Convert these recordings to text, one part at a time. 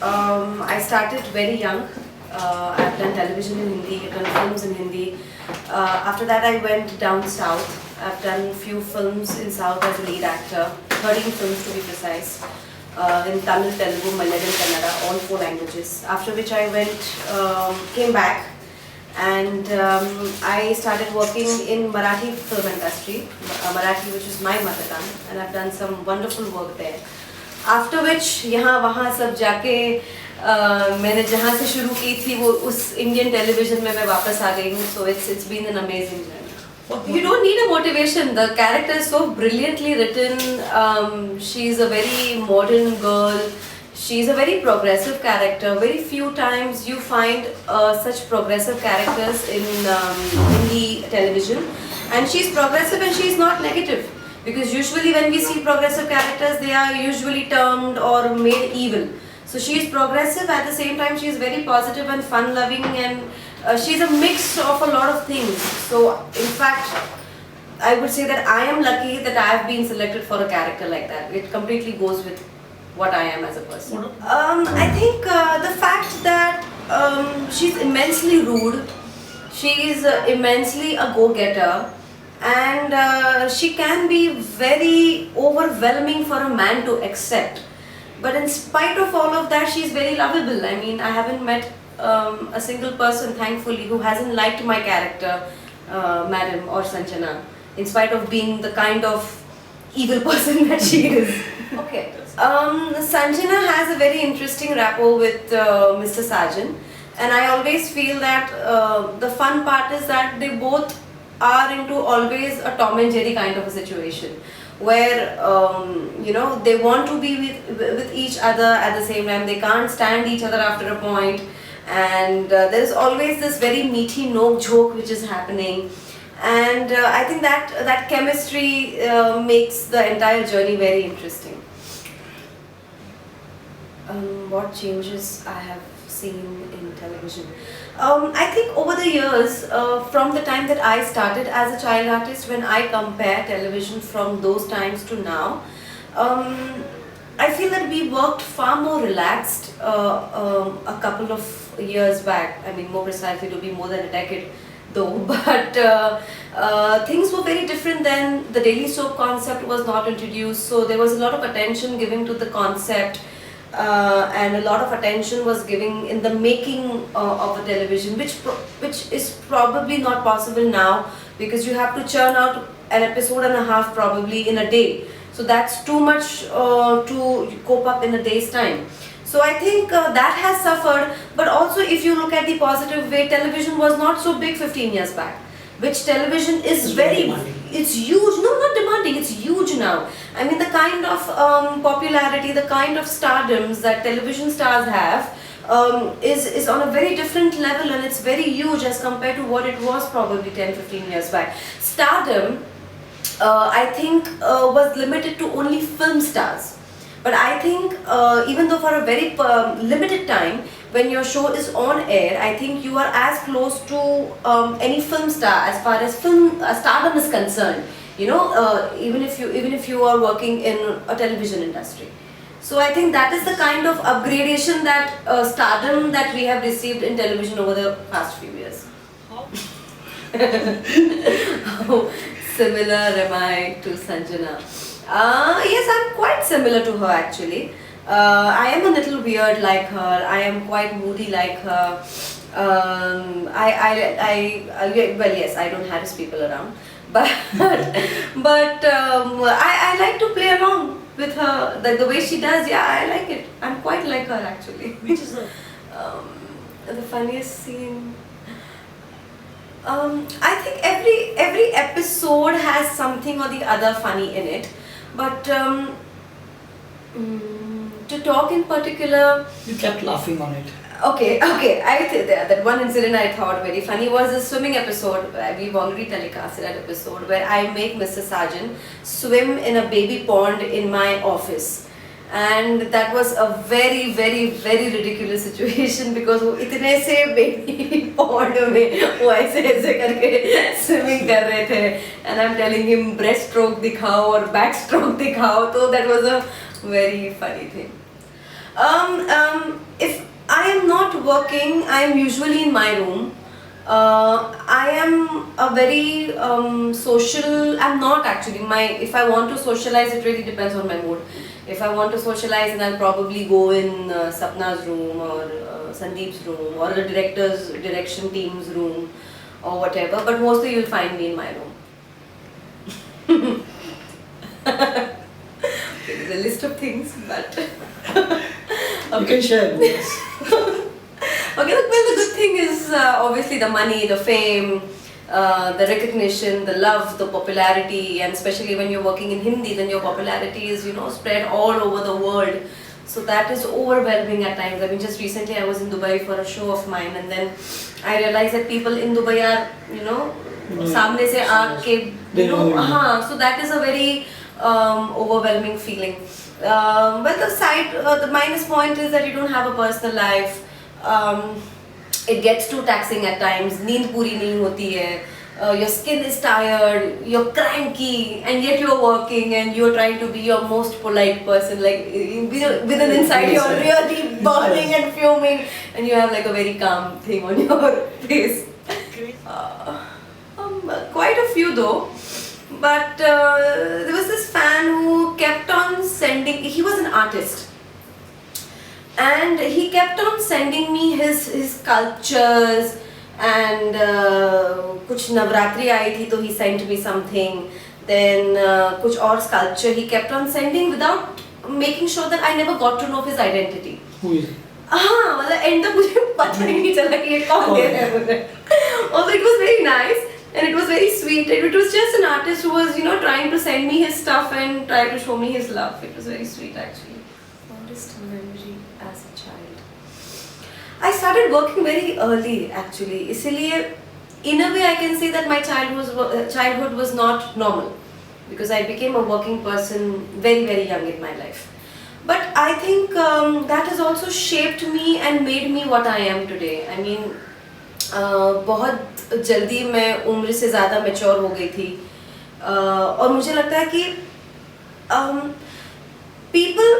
I started very young. I've done television in Hindi, I've done films in Hindi. After that, I went down south. I've done few films in south as a lead actor, 13 films to be precise, in Tamil, Telugu, Malayalam, Kannada, all 4 languages. After which I came back, and I started working in Marathi film industry, Marathi, which is my mother tongue, and I've done some wonderful work there. After which यहाँ वहाँ सब जाके मैंने जहाँ से शुरू की थी वो उस इंडियन टेलीविजन में मैं वापस आ गई हूँ. So it's been an amazing journey. You don't need a motivation. The character is so brilliantly written. She's a very modern girl. She's a very progressive character. Very few times you find such progressive characters in Hindi television. And she's progressive and she's not negative. Because usually when we see progressive characters, they are usually termed or made evil. So she is progressive, at the same time she is very positive and fun-loving, and she's a mix of a lot of things. So in fact, I would say that I am lucky that I have been selected for a character like that. It completely goes with what I am as a person. I think the fact that she's immensely rude, she is immensely a go-getter, and she can be very overwhelming for a man to accept. But in spite of all of that, she is very lovable. I mean, I haven't met a single person, thankfully, who hasn't liked my character, Madam or Sanjana, in spite of being the kind of evil person that she is. Okay. Sanjana has a very interesting rapport with Mr. Sajan, and I always feel that the fun part is that they both are into always a Tom and Jerry kind of a situation, where they want to be with each other at the same time. They can't stand each other after a point, and there's always this very meaty joke which is happening, and I think that chemistry makes the entire journey very interesting. What changes I have seen in television? I think over the years, from the time that I started as a child artist, when I compare television from those times to now, I feel that we worked far more relaxed a couple of years back. I mean, more precisely, it will be more than a decade though, but things were very different then. The daily soap concept was not introduced, so there was a lot of attention given to the concept. And a lot of attention was given in the making of a television, which is probably not possible now, because you have to churn out an episode and a half probably in a day. So that's too much to cope up in a day's time. So I think that has suffered, but also if you look at the positive way, television was not so big 15 years back. Which television is it's huge, no, not demanding, it's huge now. I mean, the kind of popularity, the kind of stardoms that television stars have is on a very different level, and it's very huge as compared to what it was probably 10-15 years back. Stardom, I think, was limited to only film stars. But I think even though for a very limited time, when your show is on air, I think you are as close to any film star as far as film stardom is concerned. Even if you are working in a television industry. So I think that is the kind of upgradation that stardom that we have received in television over the past few years. How similar am I to Sanjana? Yes, I'm quite similar to her actually. I am a little weird like her. I am quite moody like her. Well, yes, I don't harass people around, but I like to play along with her. The way she does, yeah, I like it. I'm quite like her actually. Which is the funniest scene? I think every episode has something or the other funny in it, but to talk in particular, you kept laughing on it. Okay. I think that one incident I thought very funny was a swimming episode. We've already telecasted that episode where I make Mr. Sajan swim in a baby pond in my office. And that was a very, very, very ridiculous situation because वो इतने से baby pond में वो ऐसे करके swimming कर रहे थे, and I'm telling him breaststroke दिखाओ और backstroke दिखाओ, so that was a very funny thing. If I am not working, I am usually in my room. I am a very social. I'm not actually. If I want to socialize, it really depends on my mood. If I want to socialize, then I'll probably go in Sapna's room or Sandeep's room or the director's direction team's room or whatever. But mostly you'll find me in my room. There's a list of things, but You can share with us. okay, look, well, the good thing is obviously the money, the fame, the recognition, the love, the popularity, and especially when you're working in Hindi, then your popularity is, spread all over the world. So that is overwhelming at times. I mean, just recently I was in Dubai for a show of mine, and then I realized that people in Dubai are, सामने से आके, so that is a very overwhelming feeling. But the minus point is that you don't have a personal life. It gets too taxing at times. नींद पूरी नहीं होती है. Your skin is tired. You're cranky, and yet you're working and you're trying to be your most polite person. Like within inside, you're really burning and fuming, and you have like a very calm thing on your face. Quite a few though. But there was this fan who kept on sending. He was an artist. And he kept on sending me his sculptures, and कुछ नवरात्रि आई थी तो he sent me something. Then कुछ और sculpture he kept on sending without making sure that I never got to know his identity. Who is it? हाँ, मतलब end तक मुझे पता ही नहीं चला कि ये कौन दे रहा है मुझे. Although it was very nice and it was very sweet. It was just an artist who was, trying to send me his stuff and try to show me his love. It was very sweet actually. Fondest memory as a child. I started working very early actually. इसलिए in a way I can say that my childhood was not normal, because I became a working person very very young in my life. But I think that has also shaped me and made me what I am today. I mean, बहुत जल्दी मैं उम्र से ज़्यादा mature हो गई थी, और मुझे लगता है कि people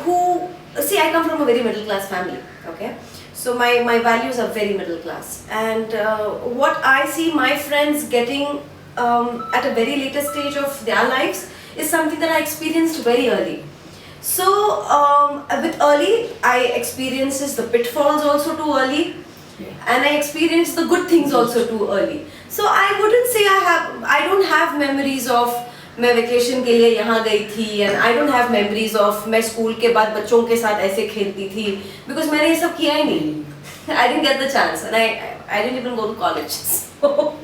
who see, I come from a very middle class family, okay, so my values are very middle class, and what I see my friends getting at a very later stage of their lives is something that I experienced very early. So with early I experienced the pitfalls also too early, and I experienced the good things also too early. So I wouldn't say I don't have memories of मैं vacation के लिए यहाँ गई थी, and I don't have memories of मैं school के बाद बच्चों के साथ ऐसे खेलती थी, because मैंने ये सब किया ही नहीं. I didn't get the chance, and I didn't even go to college. So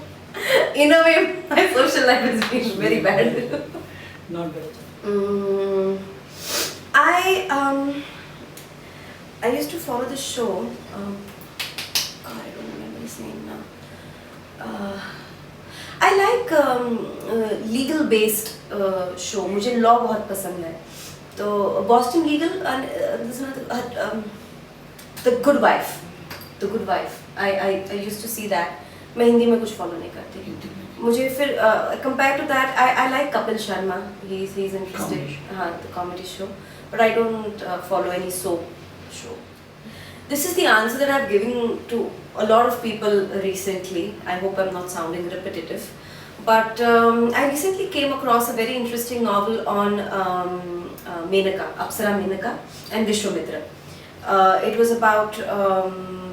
in a way my social life has been very bad. Not bad. I used to follow this show. God, I don't remember his name now. I like legal based show. मुझे law बहुत पसंद है. तो Boston Legal and The Good Wife. The Good Wife. I used to see that. मैं हिंदी में कुछ follow नहीं करती. मुझे फिर compared to that, I like Kapil Sharma. He's interesting. हाँ, the comedy show. But I don't follow any soap show. This is the answer that I've given to a lot of people recently. I hope I'm not sounding repetitive. But I recently came across a very interesting novel on Menaka, Apsara Menaka and Vishwamitra. It was about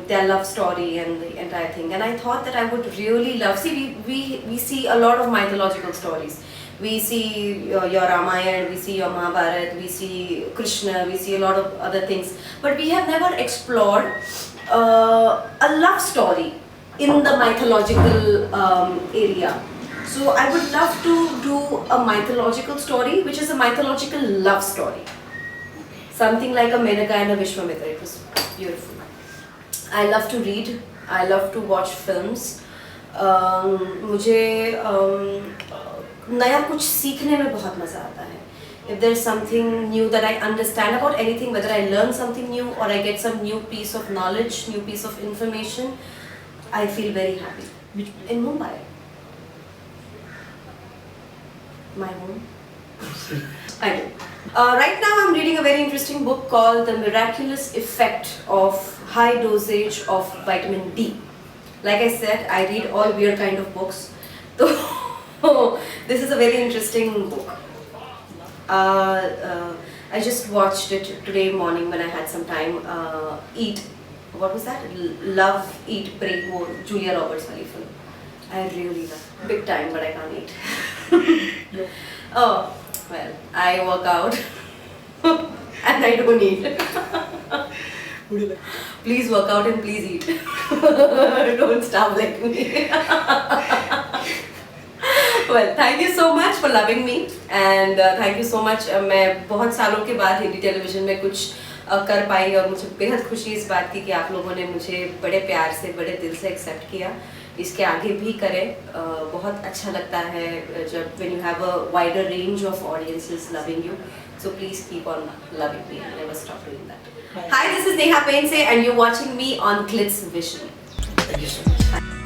their love story and the entire thing. And I thought that I would really love, see, we see a lot of mythological stories. We see your Ramayana, we see your Mahabharata, we see Krishna, we see a lot of other things. But we have never explored a love story in the mythological area. So I would love to do a mythological story, which is a mythological love story. Something like a Menaka and a Vishwamitra. It was beautiful. I love to read. I love to watch films. मुझे नया कुछ सीखने में बहुत मज़ा आता है. If there is something new that I understand about anything, whether I learn something new or I get some new piece of knowledge, new piece of information, I feel very happy. Which place? In Mumbai. My home. I do. Right now, I'm reading a very interesting book called The Miraculous Effect of High Dosage of Vitamin D. Like I said, I read all weird kind of books. So, this is a very interesting book. I just watched it today morning when I had some time. What was that? Love, Eat, Pray, More, Julia Roberts wali film. I really love big time, but I can't eat. Oh, well, I work out and I don't eat. Would you like? Please work out and please eat. Don't starve like me. Well, thank you so much for loving me and thank you so much. मैं बहुत सालों के बाद Hindi television में कुछ कर पाई और मुझे बेहद खुशी इस बात की कि आप लोगों ने मुझे बड़े प्यार से बड़े दिल से एक्सेप्ट किया. इसके आगे भी करें. बहुत अच्छा लगता है जब when you have a wider range of audiences loving you. So please keep on loving me and never stop doing that. Hi, this is Neha Painse and you're watching me on Glitz Vision. Thank you so much.